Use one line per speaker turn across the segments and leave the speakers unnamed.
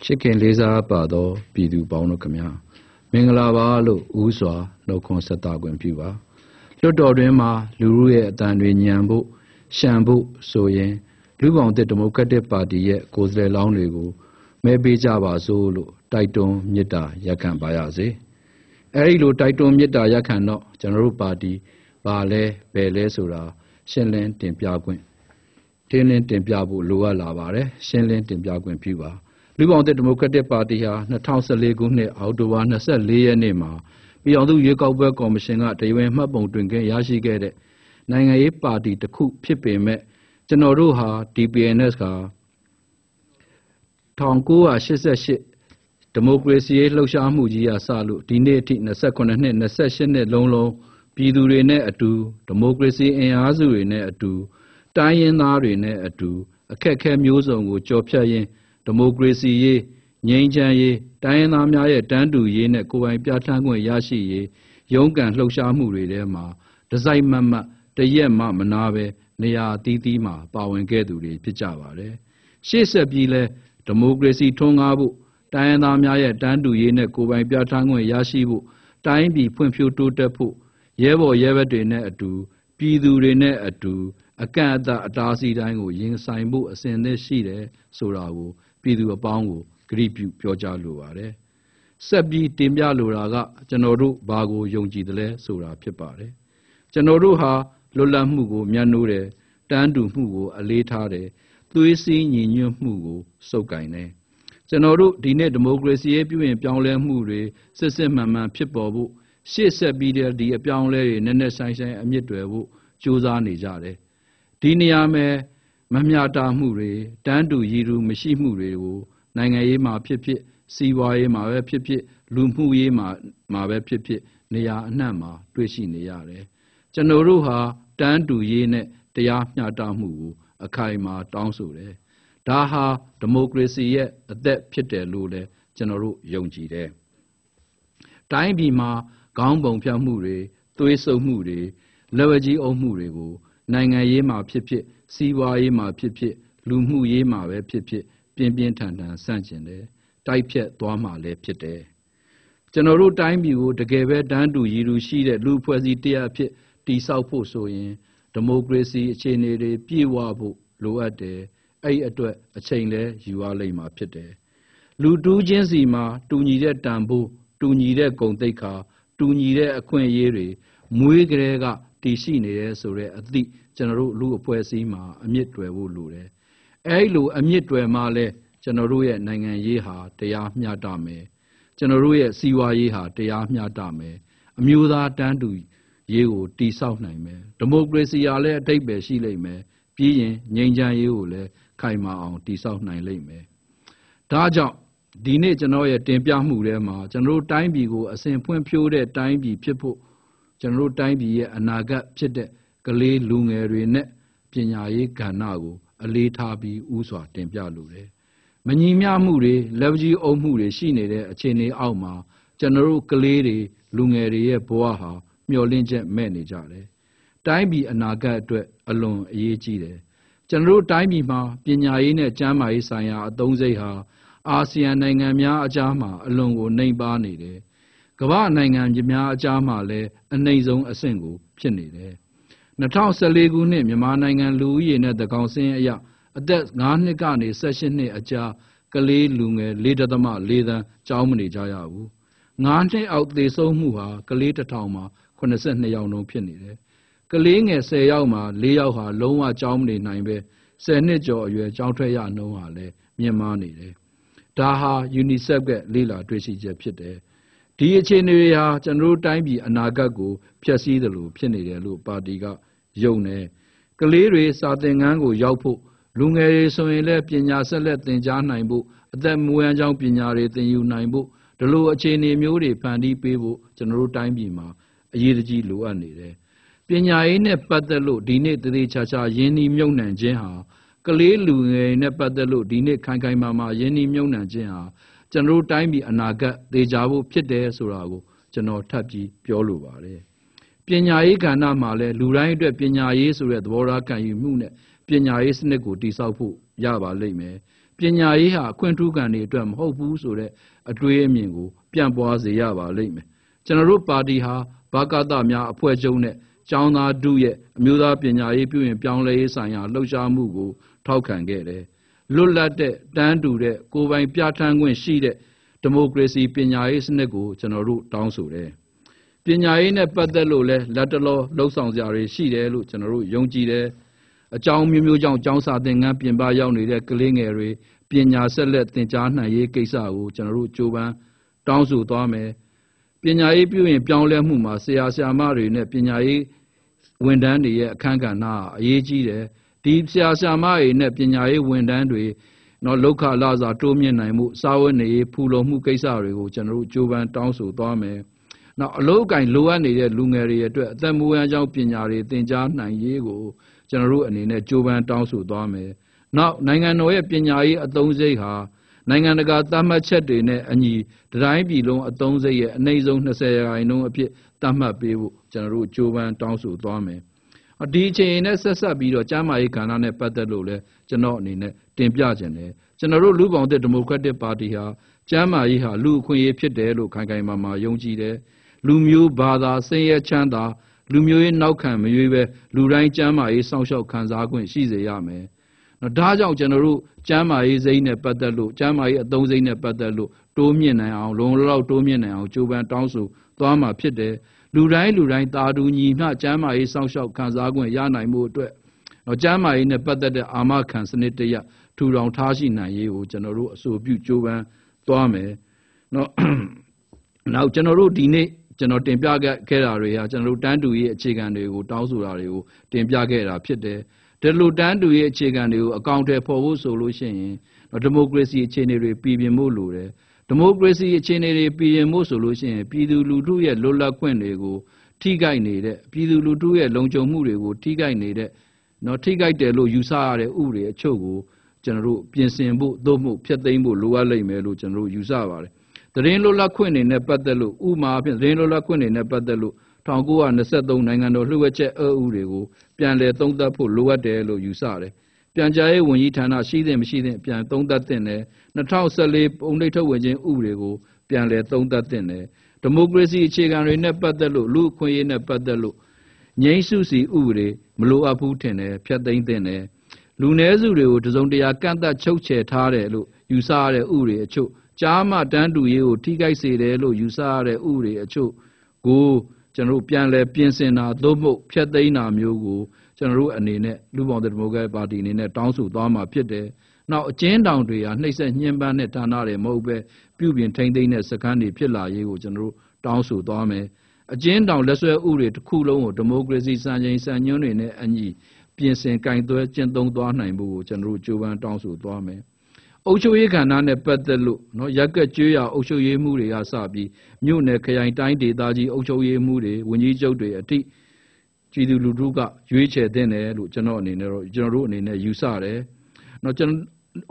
ချစ်ခင်လေးစားပါသောပြည်သူပေါင်းတို့ခင်ဗျာမင်္ဂလာပါလို့ဦးစွာနှုတ်ခွန်းဆက်သခွင့်ပြုပါလွတ်တော်တွင်မှာလူမှုရဲ့အတန်တွေညံဖို့ရှံဖို့ဆိုရင်လူ့ဘောင်သစ်ဒီမိုကရက်တစ်ပါတီရဲ့ကိုယ်စားလှယ်လောင်းတွေကိုမဲပေးကြပါစို့လို့တိုက်တွန်းမေတ္တာရပ်ခံပါရစေအဲဒီလိုတိုက်တွန်းမေတ္တာရပ်ခံတော့ကျွန်တော်တို့ပါတီဘာလဲဘယ်လဲဆိုတာရှင်းလင်းတင်ပြခွင့်တင်းလင်းတင်ပြဖို့လိုအပ်လာပါတယ်ရှင်းလင်းတင်ပြခွင့်ပြုပါလူ့ဘောင်သစ်ဒီမိုကရက်တစ်ပါတီဟာ2014ခုနှစ်အောက်တိုဘာ24ရက်နေ့မှာပြည်အောင်စုရွေးကောက်ပွဲကော်မရှင်ကတရားဝင်မှတ်ပုံတင်ခဲ့ရရှိခဲ့တဲ့နိုင်ငံရေးပါတီတစ်ခုဖြစ်ပေမဲ့ကျွန်တော်တို့ဟာ DPNS က1988ဒီမိုကရေစီရေးလှုပ်ရှားမှုကြီးရစလို့ဒီနေ့အထိ28နှစ်28နှစ်လုံးပြည်သူတွေနဲ့အတူဒီမိုကရေစီအင်အားစုတွေနဲ့အတူတိုင်းရင်းသားတွေနဲ့အတူအခက်အခဲမျိုးစုံကိုကြော်ဖြတ်ရင်းဒီမိုကရေစီရေးငြိမ်းချမ်းရေးတိုင်းရင်းသားများရဲ့တန်းတူရေးနဲ့ကိုယ်ပိုင်ပြဋ္ဌာန်းခွင့်ရရှိရေးရုန်းကန်လှုပ်ရှားမှုတွေထဲမှာဒီဇိုင်းမတ်တရက်မှမနာပဲနေရာအသီးသီးမှာပါဝင်ခဲ့သူတွေဖြစ်ကြပါတယ်ရှေ့ဆက်ပြီးလဲဒီမိုကရေစီထွန်းကားဖို့တိုင်းရင်းသားများရဲ့တန်းတူရေးနဲ့ကိုယ်ပိုင်ပြဋ္ဌာန်းခွင့်ရရှိဖို့တိုင်းပြည်ဖွံ့ဖြိုးတိုးတက်ဖို့ရဲဘော်ရဲဘက်တွေနဲ့အတူပြည်သူတွေနဲ့အတူအကန့်အသတ်အတားအဆီးတိုင်းကိုရင်ဆိုင်ဖို့အစဉ်အသင့်ရှိတယ်ဆိုတာကိုပြည်သူအပေါင်းကိုဂရုပြုပြောကြားလိုပါတယ်ဆက်ပြီးတင်ပြလိုတာကကျွန်တော်တို့ဘာကိုယုံကြည်တယ်လဲဆိုတာဖြစ်ပါတယ်ကျွန်တော်တို့ဟာလွတ်လပ်မှုကိုမြတ်နိုးတယ်တန်းတူမှုကိုအလေးထားတယ်သွေးစည်းညီညွတ်မှုကိုစုပ်ကိုင်တယ်ကျွန်တော်တို့ဒီနေ့ဒီမိုကရေစီရေးပြုပြင်ပြောင်းလဲမှုတွေစစ်စစ်မှန်မှန်ဖြစ်ပေါ်ဖို့ရှေ့ဆက်ပြီးတဲ့ဒီအပြောင်းလဲတွေနက်နက်ဆိုင်ဆိုင်အမြင့်တွယ်ဖို့ကြိုးစားနေကြတယ်ဒီနေရာမှာမမျှတမှုတွေတန်းတူရည်တူမရှိမှုတွေကိုနိုင်ငံရေးမှာဖြစ်ဖြစ်စီးပွားရေးမှာပဲဖြစ်ဖြစ်လူမှုရေးမှာပဲဖြစ်ဖြစ်နေရာအနှံ့မှာတွေ့ရှိနေရတယ်ကျွန်တော်တို့ဟာတန်းတူရေးနဲ့တရားမျှတမှုကိုအခိုင်အမာတောင်းဆိုတယ်ဒါဟာဒီမိုကရေစီရဲ့အသက်ဖြစ်တယ်လို့လည်းကျွန်တော်တို့ယုံကြည်တယ်တိုင်းပြည်မှာခေါင်းပုံဖြတ်မှုတွေသွေးဆုပ်မှုတွေလက်ဝဲကြီးအုပ်မှုတွေကိုနိုင်ငံရေးမှာဖြစ်ဖြစ်စီးပွားရေးမှာဖြစ်ဖြစ်လူမှုရေးမှာပဲဖြစ်ဖြစ်ပြင်းပြင်းထန်ထန်ဆန့်ကျင်တယ်တိုက်ဖြတ်သွားမှာလည်းဖြစ်တယ်ကျွန်တော်တို့တိုင်းပြည်ကိုတကယ်ပဲတန်းတူရည်တူရှိတဲ့လူအဖွဲ့အစည်းတရားအဖြစ်တည်ဆောက်ဖို့ဆိုရင်ဒီမိုကရေစီအခြေအနေတွေပြည့်ဝဖို့လိုအပ်တယ်အဲ့အတွက်အချိန်လဲယူရလိမ့်မှာဖြစ်တယ်လူတူးချင်းစီမှာတူညီတဲ့တန်ဖိုးတူညီတဲ့ဂုဏ်သိက္ခာတူညီတဲ့အခွင့်အရေးတွေမွေးကလေးကတည်ရှိနေတယ်ဆိုတဲ့အသည့်ကျွန်တော်တို့လူအဖွဲ့အစည်းမှာအမြင့်တွယ်ဖို့လိုတယ်အဲ့လိုအမြင့်တွယ်မှလဲကျွန်တော်တို့ရဲ့နိုင်ငံရေးဟာတရားမျှတမယ်ကျွန်တော်တို့ရဲ့စီးပွားရေးဟာတရားမျှတမယ်အမျိုးသားတန်းတူရေးကိုတည်ဆောက်နိုင်မယ်ဒီမိုကရေစီဟာလည်းအထိပ္ပယ်ရှိလိမ့်မယ်ပြီးရင်ငြိမ်းချမ်းရေးကိုလည်းခိုင်မာအောင်တည်ဆောက်နိုင်လိမ့်မယ်ဒါကြောင့်ဒီနေ့ကျွန်တော်ရဲ့တင်ပြမှုထဲမှာကျွန်တော်တို့တိုင်းပြည်ကိုအစဉ်ဖွံ့ဖြိုးတဲ့တိုင်းပြည်ဖြစ်ဖို့ကျွန်တော်တို့တိုင်းပြည်ရဲ့အနာဂတ်ဖြစ်တဲ့ကလေးလူငယ်တွေနဲ့ပညာရေးကဏ္ဍကိုအလေးထားပြီးဥစွာတင်ပြလိုတယ်မညီမျှမှုတွေလက်ကြီးအုပ်မှုတွေရှိနေတဲ့အခြေအနေအောက်မှာကျွန်တော်တို့ကလေးတွေလူငယ်တွေရဲ့ဘဝဟာမျှော်လင့်ချက်မဲ့နေကြတယ်တိုင်းပြည်အနာဂတ်အတွက်အလွန်အရေးကြီးတယ်ကျွန်တော်တို့တိုင်းပြည်မှာပညာရေးနဲ့ကျန်းမာရေးဆိုင်ရာအသုံးစရိတ်ဟာအာဆီယံနိုင်ငံများအကြားမှာအလွန်ကိုနှိမ်ပါနေတယ်ကမ္ဘာနိုင်ငံများအကြားမှာလည်းအနှိမ်ဆုံးအဆင့်ကိုဖြစ်နေတယ်2014ခုနှစ်မြန်မာနိုင်ငံလူဦးရေနဲ့သန်းခေါင်စာရင်းအရအသက်5နှစ်ကနေ18နှစ်အကြားကလေးလူငယ် 4.4 သန်းကျောင်းမနေကြရဘူး5နှစ်အောက်သေဆုံးမှုဟာကလေး1000မှာ82ယောက်နှုန်းဖြစ်နေတယ်ကလေးငယ်10ယောက်မှာ4ယောက်ဟာလုံးဝကျောင်းမနေနိုင်ပဲ10နှစ်ကျော်အရွယ်ကျောင်းထွက်ရနှုန်းဟာလည်းမြင့်မားနေတယ်ဒါဟာ UNICEF ကလေ့လာတွေ့ရှိချက်ဖြစ်တယ်ဒီအခြေအနေတွေဟာကျွန်တော်တို့တိုင်းပြည်အနာဂတ်ကိုဖျက်ဆီးသလိုဖြစ်နေတယ်လို့ပါတီကယုံတယ်ကလေးတွေစာသင်ခန်းကိုရောက်ဖို့လူငယ်တွေဆိုရင်လည်းပညာဆက်လက်သင်ကြားနိုင်ဖို့အသက်မွေးဝမ်းကြောင်းပညာတွေသင်ယူနိုင်ဖို့ဒီလိုအခြေအနေမျိုးတွေဖန်တီးပေးဖို့ကျွန်တော်တို့တိုင်းပြည်မှာအရေးကြီးလိုအပ်နေတယ်ပညာရေးနဲ့ပတ်သက်လို့ဒီနေ့တည်ချာချာရင်းနှီးမြုပ်နှံခြင်းဟာကလေးလူငယ်နဲ့ပတ်သက်လို့ဒီနေ့ခိုင်ခိုင်မာမာရင်းနှီးမြုပ်နှံခြင်းဟာကျွန်တော်တို့တိုင်းပြည်အနာဂတ်သေချာဖို့ဖြစ်တယ်ဆိုတာကိုကျွန်တော်ထပ်ပြီးပြောလိုပါတယ်ပညာရေးကဏ္ဍမှာလည်းလူတိုင်းအတွက်ပညာရေးဆိုတဲ့သဘောထားခံယူမှုနဲ့ပညာရေးစနစ်ကိုတည်ဆောက်ဖို့ရပါလိမ့်မယ်ပ ညာရေးဟာအခွင့်ထူးခံတွေအတွက်မဟုတ်ဘူးဆိုတဲ့အတွေးအမြင်ကိုပြန့်ပွားစေရပါလိမ့်မယ်ကျွန်တော်တို့ပါတီဟာဘာကသများအဖွဲ့ချုပ်နဲ့ကျောင်းသားထုရဲ့အမျိုးသားပညာရေးပြုရင်ပြောင်းလဲရေးဆိုင်ရာလှုပ်ရှားမှုကိုထောက်ခံခဲ့တယ်လွတ်လပ်တဲ့တန်းတူတဲ့ကိုယ်ပိုင်ပြဋ္ဌာန်းခွင့်ရှိတဲ့ဒီမိုကရေစီပညာရေးစနစ်ကိုကျွန်တော်တို့တောင်းဆိုတယ်ပညာရေးနဲ့ပတ်သက်လို့လဲလက်တလောလှုပ်ဆောင်ကြရရှိတယ်လို့ကျွန်တော်တို့ယုံကြည်တယ်အကြောင်းမျိုးမျိုးကြောင့်ကျောင်းစာသင်ခန်းပြင်ပရောက်နေတဲ့ကလေးငယ်တွေပညာဆက်လက်သင်ကြားနိုင်ရေးကိစ္စကိုကျွန်တော်တို့ကြိုးပမ်းတောင်းဆိုသွားမယ်ပညာရေးပြုရင်ပြောင်းလဲမှုမှာဆရာဆရာမတွေနဲ့ပညာရေးဝန်ထမ်းတွေရဲ့အခမ်းကဏ္ဍအရေးကြီးတယ်ဒီဆရာဆရာမတွေနဲ့ပညာရေးဝန်ထမ်းတွေနော်လောက်ခလာစာတိုးမြင့်နိုင်မှုစာဝတ်နေရေးဖူလုံမှုကိစ္စတွေကိုကျွန်တော်တို့ကြိုးပမ်းတောင်းဆိုသွားမယ်နောက်အလို့အကင်လိုအပ်နေတဲ့လူငယ်တွေအတွက်အသက်မွေးဝမ်းကြောင်းပညာတွေသင်ကြားနိုင်ရေးကိုကျွန်တော်တို့အနေနဲ့ကြိုးပမ်းတောင်းဆိုသွားမယ်နောက်နိုင်ငံတော်ရဲ့ပညာရေးအသုံးစရိတ်ဟာနိုင်ငံတကာသတ်မှတ်ချက်တွေနဲ့အညီတိုင်းပြည်လုံးအသုံးစရိတ်ရဲ့အနည်းဆုံး20%အဖြစ်သတ်မှတ်ပေးဖို့ကျွန်တော်တို့ကြိုးပမ်းတောင်းဆိုသွားမယ်ဒီအချိန်နဲ့ဆက်ဆက်ပြီးတော့ကျန်းမာရေးကဏ္ဍနဲ့ပတ်သက်လို့လဲကျွန်တော်အနေနဲ့တင်ပြခြင်းတယ်ကျွန်တော်တို့လူပောင်တဲ့ဒီမိုကရက်တစ်ပါတီဟာကျန်းမာရေးဟာလူအခွင့်အရေးဖြစ်တယ်လို့ခိုင်ခိုင်မာမာယုံကြည်တယ်လူမျိုးဘာသာဆင်းရဲချမ်းသာလူမျိုးရေးနောက်ခံမရွေးပဲလူတိုင်းကျန်းမာရေးစောင့်ရှောက်ခံစားခွင့်ရှိစေရမယ်ဒါကြောင့်ကျွန်တော်တို့ကျန်းမာရေးစိတ်နဲ့ပတ်သက်လို့ကျန်းမာရေးအသုံးစိတ်နဲ့ပတ်သက်လို့တိုးမြင့်နိုင်အောင်လုံလောက်တိုးမြင့်နိုင်အောင်ကြိုးပမ်းတောင်းဆိုသွားမှာဖြစ်တယ်လူတိုင်းတာတူညီမျှကျန်းမာရေးစောင့်ရှောက်ခံစားခွင့်ရနိုင်မှုအတွက်ကျန်းမာရေးနဲ့ပတ်သက်တဲ့အာမခံစနစ်တရထူထောင်ထားရှိနိုင်ရေးကိုကျွန်တော်တို့အဆိုပြုကြိုးပမ်းသွားမယ်နောက်ကျွန်တော်တို့ဒီနေ့ကျွန်တော်တင်ပြခဲ့တာတွေဟာကျွန်တော်တို့တန်းတူရေးအခြေခံတွေကိုတောင်းဆိုတာတွေကိုတင်ပြခဲ့တာဖြစ်တယ်ဒီလိုတန်းတူရေးအခြေခံတွေကိုအကောင့်ထဲပေါ်ဖို့ဆိုလို့ရှိရင်ဒီမိုကရေစီအခြေအနေတွေပြည်ပြင်ဖို့လိုတယ်ဒီမိုကရေစီအခြေအနေတွေပြည်ပြင်ဖို့ဆိုလို့ရှိရင်ပြည်သူလူထုရဲ့လွတ်လပ်ခွင့်တွေကိုထိခိုက်နေတဲ့ပြည်သူလူထုရဲ့လုံခြုံမှုတွေကိုထိခိုက်နေတဲ့ထိခိုက်တယ်လို့ယူဆရတဲ့ဥပဒေအချို့ကိုကျွန်တော်တို့ပြင်ဆင်ဖို့သို့မဟုတ်ဖျက်သိမ်းဖို့လိုအပ်လိမ့်မယ်လို့ကျွန်တော်တို့ယူဆပါတယ်သတင်းလွတ်လပ်ခွင့်တွေနဲ့ပတ်သက်လို့ဥပမာအဖြစ်သတင်းလွတ်လပ်ခွင့်တွေနဲ့ပတ်သက်လို့1923နိုင်ငံတော်လှုပ်ဝက်ချက်အဥတွေကိုပြန်လည်သုံးသပ်ဖို့လိုအပ်တယ်လို့ယူဆတယ်ပြန်ကြားရေးဝန်ကြီးဌာနရှိသင့်မရှိသင့်ပြန်သုံးသပ်သင့်တယ်2014ပုံနှိပ်ထုတ်ဝေခြင်းဥပဒေကိုပြန်လည်သုံးသပ်သင့်တယ်ဒီမိုကရေစီအခြေခံတွေနဲ့ပတ်သက်လို့လူ့အခွင့်အရေးနဲ့ပတ်သက်လို့ငြိမ်းစုစီဥပဒေမလိုအပ်ဘူးထင်တယ်ဖျက်သိမ်းသင့်တယ်လူနည်းစုတွေကိုတစုံတရာကန့်သတ်ချုပ်ချယ်ထားတယ်လို့ယူဆရတဲ့ဥပဒေအချို့ကြားမှတန်းတူရေးကိုထိခိုက်စေတယ်လို့ယူဆရတဲ့ဥပဒေအချို့ကိုကျွန်တော်တို့ပြန်လည်ပြင်ဆင်တာသို့မဟုတ်ဖျက်သိမ်းတာမျိုးကိုကျွန်တော်တို့အနေနဲ့လူ့ဘောင်ဒီမိုကရက်ပါတီအနေနဲ့တောင်းဆိုသွားမှာဖြစ်တယ်။နောက်အကျဉ်းတောင်တွေဟာနှိပ်စက်ညှဉ်းပန်းတဲ့ဌာနတွေမဟုတ်ပဲပြုပြင်ထိန်းသိမ်းတဲ့စခန်းတွေဖြစ်လာရေးကိုကျွန်တော်တို့တောင်းဆိုသွားမယ်။အကျဉ်းတောင်လက်ဆွဲဥပဒေတစ်ခုလုံးကိုဒီမိုကရေစီစံချိန်စံညွှန်းတွေနဲ့အညီပြင်ဆင်ကင်သွဲကျင့်သုံးသွားနိုင်ဖို့ကိုကျွန်တော်တို့ကြိုးပမ်းတောင်းဆိုသွားမယ်။အုပ်ချုပ်ရေးကဏ္ဍနဲ့ပတ်သက်လို့ရက်ကကျွေးရအုပ်ချုပ်ရေးမှုတွေကစပြီးမြို့နယ်ခရိုင်တိုင်းဒေသကြီးအုပ်ချုပ်ရေးမှုတွေဝန်ကြီးချုပ်တွေအထိပြည်သူလူထုကရွေးချယ်တဲ့တယ်လို့ကျွန်တော်တို့အနေနဲ့ယူဆတယ်။ကျွန်တော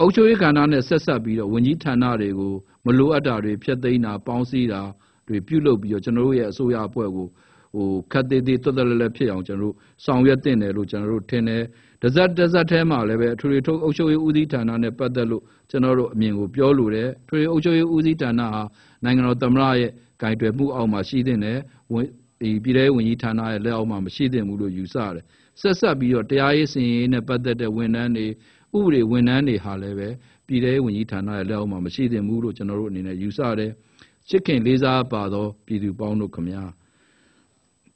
်အုပ်ချုပ်ရေးကဏ္ဍနဲ့ဆက်ဆက်ပြီးတော့ဝန်ကြီးဌာနတွေကိုမလိုအပ်တာတွေဖျက်သိမ်းတာပေါင်းစည်းတာတွေပြုလုပ်ပြီးတော့ကျွန်တော်တို့ရဲ့အစိုးရအဖွဲ့ကိုခက်သေးသေးတွတ်တွတ်လဲဖြစ်အောင်ကျွန်တော်တို့ဆောင်ရွက်တင်တယ်လို့ကျွန်တော်တို့ထင်တယ်။တစက်ထဲမှာလည်းပဲအထွေထွေအုပ်ချုပ်ရေးဦးစီးဌာနနဲ့ပတ်သက်လို့ကျွန်တော်တို့အမြင်ကိုပြောလိုတယ်။အထွေထွေအုပ်ချုပ်ရေးဦးစီးဌာနဟာနိုင်ငံတော်သမ္မတရဲ့ဂိုင်တွယ်မှုအောက်မှာရှိတဲ့ပြည်ထောင်ဝန်ကြီးဌာနရဲ့လက်အောက်မှာမရှိသင့်ဘူးလို့ယူဆတယ်။ဆက်ပြီးတော့တရားရေးစီရင်ရေးနဲ့ပတ်သက်တဲ့ဝန်ထမ်းတွေဥပဒေဝန်ထမ်းတွေဟာလည်းပဲပြည်ထောင်ဝန်ကြီးဌာနရဲ့လက်အောက်မှာမရှိသင့်ဘူးလို့ကျွန်တော်တို့အနေနဲ့ယူဆတယ်။ချစ်ခင်လေးစားပါသောပြည်သူပေါင်းတို့ခင်ဗျာ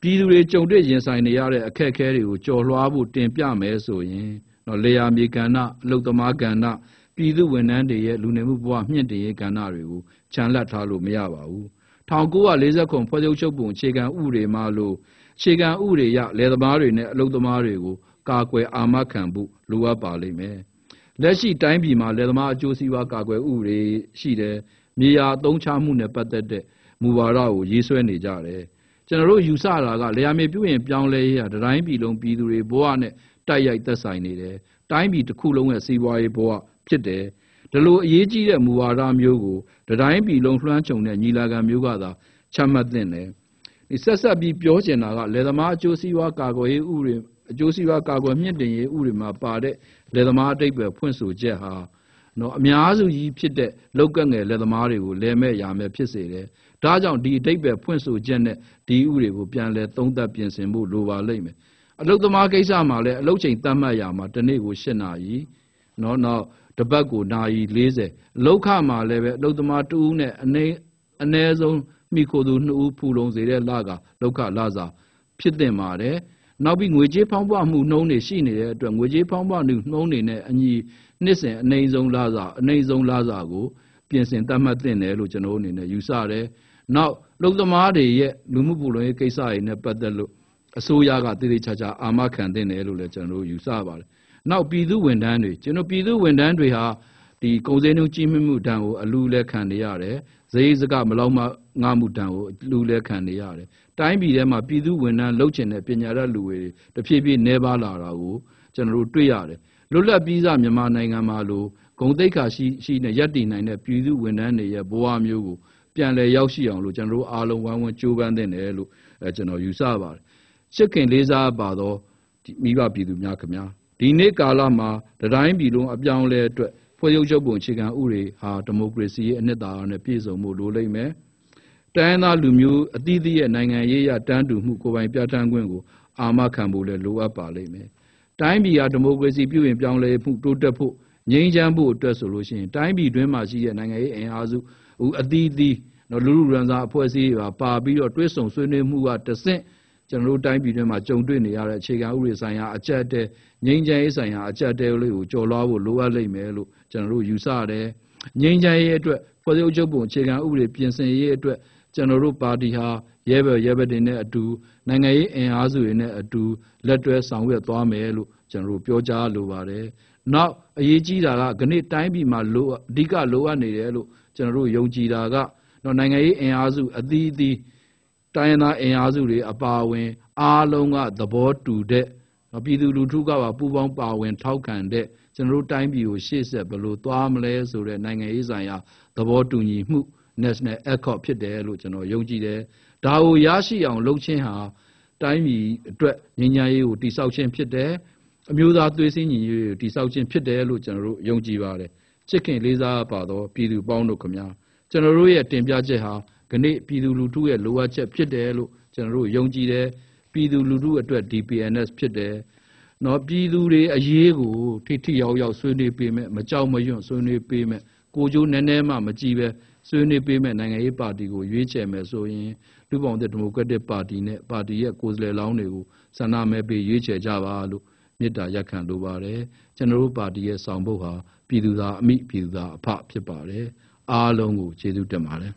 ပြည်သူတွေကြုံတွေ့ရင်ဆိုင်နေရတဲ့အခက်အခဲတွေကိုကျော်လွှားဖို့တင်ပြမယ်ဆိုရင်လေယာမြေကဏ္ဍအလုသမားကဏ္ဍပြည်သူဝန်ထမ်းတွေရဲ့လူနေမှုဘဝမြင့်တင်ရေးကဏ္ဍတွေကိုခြံလှပ်ထားလို့မရပါဘူး1949ဖွဲ့ချုပ်ပုံအခြေခံဥပဒေမှာလို့အခြေခံဥပဒေရလယ်သမားတွေနဲ့အလုသမားတွေကိုကာကွယ်အာမခံဖို့လိုအပ်ပါလိမ့်မယ်လက်ရှိတိုင်းပြည်မှာလယ်သမားအကျိုးစီးပွားကာကွယ်ဥပဒေရှိတယ်မြေယာအသုံးချမှုနဲ့ပတ်သက်တဲ့မူဝါဒကိုရေးဆွဲနေကြတယ်ကျွန်တော်တို့ယူဆတာကလယ်ယာမြေပြုရင်ပြောင်းလဲရေးဟာတိုင်းပြည်လုံးပြည်သူတွေဘဝနဲ့တိုက်ရိုက်သက်ဆိုင်နေတယ်တိုင်းပြည်တစ်ခုလုံးရဲ့စီးပွားရေးဘဝဖြစ်တယ်ဒီလိုအရေးကြီးတဲ့မူဝါဒမျိုးကိုတိုင်းပြည်လုံးလွှမ်းခြုံတဲ့ညီလာခံမျိုးကသာချမှတ်သင့်တယ်ဒီဆက်ပြီးပြောချင်တာကလယ်သမားအကျိုးစီးပွားကာကွယ်ရေးဥပဒေအကျိုးစီးပွားကာကွယ်မြင့်တင်ရေးဥပဒေမှာပါတဲ့လယ်သမားအဓိပ္ပာယ်ဖွင့်ဆိုချက်ဟာ နော်အများစုကြီးဖြစ်တဲ့လောက်ကငယ်လက်သမားတွေကိုလဲမဲ့ရမဲ့ဖြစ်စေတယ်ဒါကြောင့်ဒီအဓိပ္ပာယ်ဖွင့်ဆိုချက်နဲ့ဒီဥတွေကိုပြန်လဲသုံးသပ်ပြင်ဆင်ဖို့လိုပါလိမ့်မယ်အလုသမားကိစ္စမှာလည်းအလုချိန်တတ်မှတ်ရမှာတနေ့ကို8နာရီနော်နောက်တပတ်ကိုနာရီ40အလုခမှာလည်းပဲအလုသမား2ဦးနဲ့အနည်းဆုံးမိခိုသူ2ဦးဖူလုံစေတဲ့လကလောက်ခလစာဖြစ်တင်ပါတယ်နောက်ပြီးငွေကြေးဖောင်းပွမှုနှုံးတွေရှိနေတဲ့အတွက်ငွေကြေးဖောင်းပွမှုနှုံးတွေနဲ့အညီနှစ်စဉ်အနှိမ့်ဆုံးလစာကိုပြင်ဆင်တတ်မှတ်တင်တယ်လို့ကျွန်တော်အနေနဲ့ယူဆတယ်နောက်လုံသမားတွေရဲ့လူမှုပူလုံရေးကိစ္စတွေနဲ့ပတ်သက်လို့အစိုးရကတည်တည်ချာချာအာမခံတင်တယ်လို့လည်းကျွန်တော်ယူဆပါတယ်နောက်ပြည်သူဝန်ထမ်းတွေကျွန်တော်ပြည်သူဝန်ထမ်းတွေဟာဒီကုန်စည်နှုန်းကြီးမြင့်မှုတန်ကိုအလူလဲခံနေရတယ်ဈေးစကမလောက်မငှမှုတန်ကိုအလူလဲခံနေရတယ်တိုင်းပြည်ထဲမှာပြည်သူဝန်ထမ်းလှုပ်ချင်တဲ့ပညာတတ်လူတွေတဖြည်းဖြည်းနှဲပါလာတာကိုကျွန်တော်တို့တွေ့ရတယ်လွတ်လပ်ပြီးသားမြန်မာနိုင်ငံမှာလို့ဂုဏ်သိက္ခာရှိနဲ့ရပ်တည်နိုင်တဲ့ပြည်သူဝန်ထမ်းတွေရဲ့ဘဝမျိုးကိုပြန်လည်ရောက်ရှိအောင်လို့ကျွန်တော်တို့အားလုံးဝိုင်းဝန်းကြိုးပမ်းသင့်တယ်လို့ကျွန်တော်ယူဆပါတယ်ချစ်ခင်လေးစားပါတော့မိဘပြည်သူများခင်ဗျာဒီနေ့ကာလမှာတိုင်းပြည်လုံးအပြောင်းလဲအတွက်ဖွဲ့စည်းချုပ်ပုံအခြေခံဥပဒေဟာဒီမိုကရေစီရဲ့အနှစ်သာရနဲ့ပြည့်စုံမှုလိုလိမ့်မယ်တိုင်းသားလူမျိုးအသီးသီးရဲ့နိုင်ငံရေးရတန်းတူမှုကိုယ်ပိုင်ပြဋ္ဌာန်းခွင့်ကိုအာမခံဖို့လည်းလိုအပ်ပါလိမ့်မယ်တိုင်းပြည်ဟာဒီမိုကရေစီပြုပြင်ပြောင်းလဲမှုတိုးတက်ဖို့ငြိမ်းချမ်းဖို့အတွက်ဆိုလို့ရှိရင်တိုင်းပြည်တွင်းမှာရှိတဲ့နိုင်ငံရေးအင်အားစုအသီးသီးလူလူရန်စားအဖွဲ့အစည်းတွေပါပြီးတော့တွဲဆုံဆွေးနွေးမှုကတဆင့်ကျွန်တော်တို့တိုင်းပြည်တွင်းမှာကြုံတွေ့နေရတဲ့အခြေခံဥပဒေဆိုင်ရာအကျပ်တဲငြိမ်းချမ်းရေးဆိုင်ရာအကျပ်တဲလေးကိုကျော်လွှားဖို့လိုအပ်လိမ့်မယ်လို့ကျွန်တော်တို့ယူဆတယ်ငြိမ်းချမ်းရေးအတွက်ဖွဲ့စည်းချုပ်ပုံအခြေခံဥပဒေပြင်ဆင်ရေးအတွက်ကျွန်တော်တို့ပါတီဟာရဲဘက်တွေနဲ့အတူနိုင်ငံရေးအင်အားစုတွေနဲ့အတူလက်တွဲဆောင်ရွက်သွားမယ်လို့ကျွန်တော်တို့ပြောကြားလိုပါတယ်နောက်အရေးကြီးတာကခဏတိုင်းပြည်မှာအဓိကလိုအပ်နေတယ်လို့ကျွန်တော်တို့ယုံကြည်တာကနိုင်ငံရေးအင်အားစုအသီးသီးတိုင်းရင်းသားအင်အားစုတွေအပါအဝင်အားလုံးကသဘောတူတဲ့ပြည်သူလူထုကပါပူးပေါင်းပါဝင်ထောက်ခံတဲ့ကျွန်တော်တို့တိုင်းပြည်ကိုရှေ့ဆက်ဘယ်လိုသွားမလဲဆိုတဲ့နိုင်ငံရေးဆိုင်ရာသဘောတူညီမှု National Accord ဖြစ်တယ်လို့ကျွန်တော်ယုံကြည်တယ်ဒါကိုရရှိအောင်လုပ်ခြင်းဟာတိုင်းပြည်အတွက်ငြိမ်းချမ်းရေးကိုတည်ဆောက်ခြင်းဖြစ်တယ်အမျိုးသားသွေးစည်းညီညွတ်ရေးကိုတည်ဆောက်ခြင်းဖြစ်တယ်လို့ကျွန်တော်တို့ယုံကြည်ပါတယ်ချစ်ခင်လေးစားပါတော့ပြည်သူပေါင်းတို့ခင်ဗျာကျွန်တော်တို့ရဲ့တင်ပြချက်ဟာခဏပြည်သူလူထုရဲ့လိုအပ်ချက်ဖြစ်တယ်လို့ကျွန်တော်တို့ယုံကြည်တယ်ပြည်သူလူထုအတွက် DPNS ဖြစ်တယ်နော်ပြည်သူတွေအရေးကိုထိရောက်ဆွေးနွေးပေးမယ်မကြောက်မရွံ့ဆွေးနွေးပေးမယ်ကိုကျိုးနည်းနည်းမှမကြည့်ပဲဆွေးနွေးပေးမယ်နိုင်ငံရေးပါတီကိုရွေးချယ်မယ်ဆိုရင်လူပေါင်းတဲ့ဒီမိုကရက်တစ်ပါတီနဲ့ပါတီရဲ့ကိုယ်စားလှယ်လောင်းတွေကိုဆန္ဒမဲပေးရွေးချယ်ကြပါလို့မေတ္တာရပ်ခံလိုပါတယ်ကျွန်တော်တို့ပါတီရဲ့ဆောင်ပုဒ်ဟာပြည်သူသာအမိပြည်သူသာအဖဖြစ်ပါတယ်အားလုံးကိုကျေးဇူးတင်ပါတယ်